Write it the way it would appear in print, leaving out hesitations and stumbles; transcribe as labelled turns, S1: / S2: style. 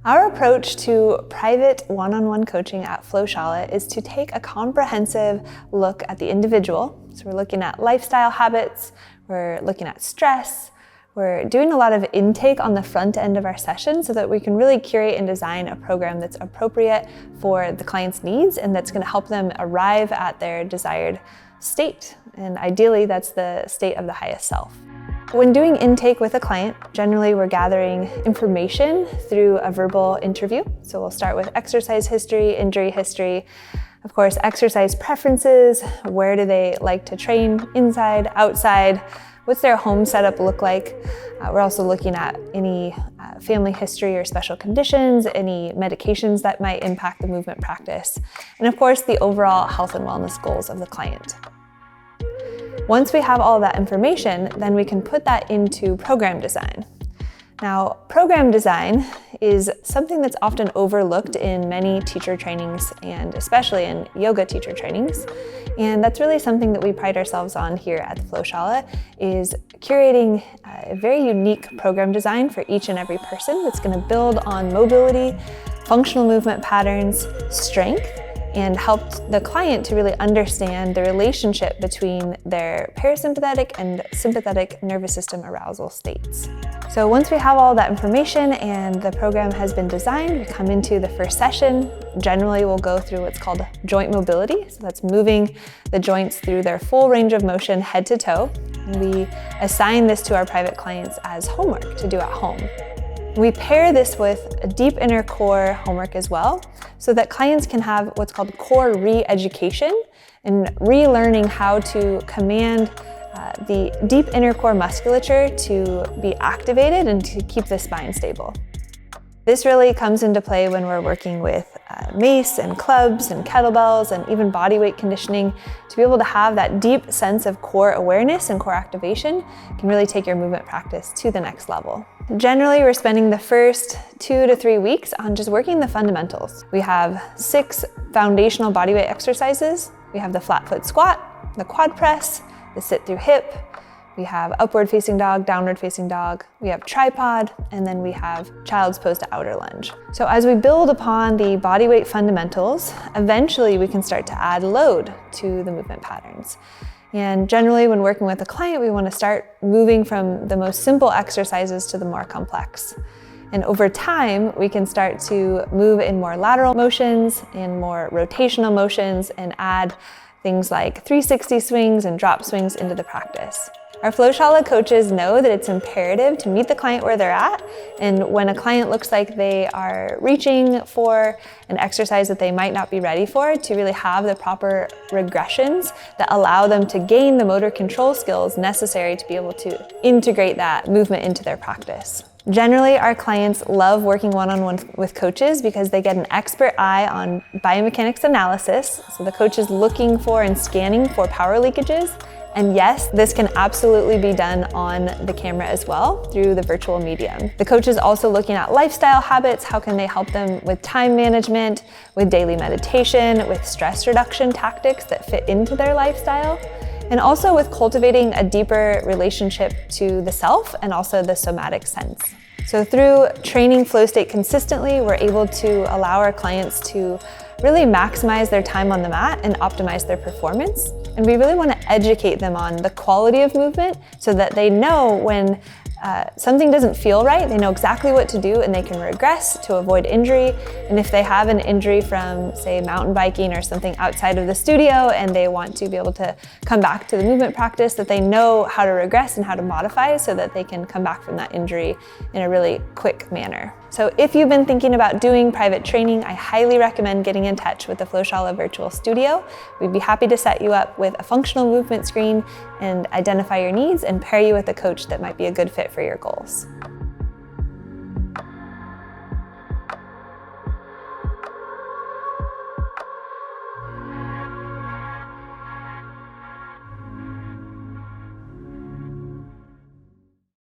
S1: Our approach to private one-on-one coaching at Flowshala is to take a comprehensive look at the individual. So we're looking at lifestyle habits, we're looking at stress, we're doing a lot of intake on the front end of our session so that we can really curate and design a program that's appropriate for the client's needs and that's going to help them arrive at their desired state. And ideally, that's the state of the highest self. When doing intake with a client, generally we're gathering information through a verbal interview. So we'll start with exercise history, injury history, of course, exercise preferences, where do they like to train, inside, outside, what's their home setup look like. We're also looking at any family history or special conditions, any medications that might impact the movement practice, and of course the overall health and wellness goals of the client. Once we have all that information, then we can put that into program design. Now, program design is something that's often overlooked in many teacher trainings and especially in yoga teacher trainings. And that's really something that we pride ourselves on here at the Flowshala, is curating a very unique program design for each and every person that's going to build on mobility, functional movement patterns, strength, and helped the client to really understand the relationship between their parasympathetic and sympathetic nervous system arousal states. So once we have all that information and the program has been designed, we come into the first session. Generally, we'll go through what's called joint mobility. So that's moving the joints through their full range of motion, head to toe. And we assign this to our private clients as homework to do at home. We pair this with a deep inner core homework as well, so that clients can have what's called core re-education and relearning how to command the deep inner core musculature to be activated and to keep the spine stable. This really comes into play when we're working with mace and clubs and kettlebells and even body weight conditioning. To be able to have that deep sense of core awareness and core activation can really take your movement practice to the next level. Generally, we're spending the first 2 to 3 weeks on just working the fundamentals. We have 6 foundational bodyweight exercises. We have the flat foot squat, the quad press, the sit through hip. We have upward facing dog, downward facing dog. We have tripod, and then we have child's pose to outer lunge. So as we build upon the bodyweight fundamentals, eventually we can start to add load to the movement patterns. And generally, when working with a client, we want to start moving from the most simple exercises to the more complex. And over time, we can start to move in more lateral motions, in more rotational motions, and add things like 360 swings and drop swings into the practice. Our Flowshala coaches know that it's imperative to meet the client where they're at, and when a client looks like they are reaching for an exercise that they might not be ready for, to really have the proper regressions that allow them to gain the motor control skills necessary to be able to integrate that movement into their practice. Generally, our clients love working one-on-one with coaches because they get an expert eye on biomechanics analysis, so the coach is looking for and scanning for power leakages. And yes, this can absolutely be done on the camera as well through the virtual medium. The coach is also looking at lifestyle habits. How can they help them with time management, with daily meditation, with stress reduction tactics that fit into their lifestyle, and also with cultivating a deeper relationship to the self and also the somatic sense. So through training flow state consistently, we're able to allow our clients to really maximize their time on the mat and optimize their performance. And we really want to educate them on the quality of movement so that they know when something doesn't feel right, they know exactly what to do and they can regress to avoid injury. And if they have an injury from, say, mountain biking or something outside of the studio and they want to be able to come back to the movement practice, that they know how to regress and how to modify so that they can come back from that injury in a really quick manner. So if you've been thinking about doing private training, I highly recommend getting in touch with the Flowshala Virtual Studio. We'd be happy to set you up with a functional movement screen and identify your needs and pair you with a coach that might be a good fit for your goals.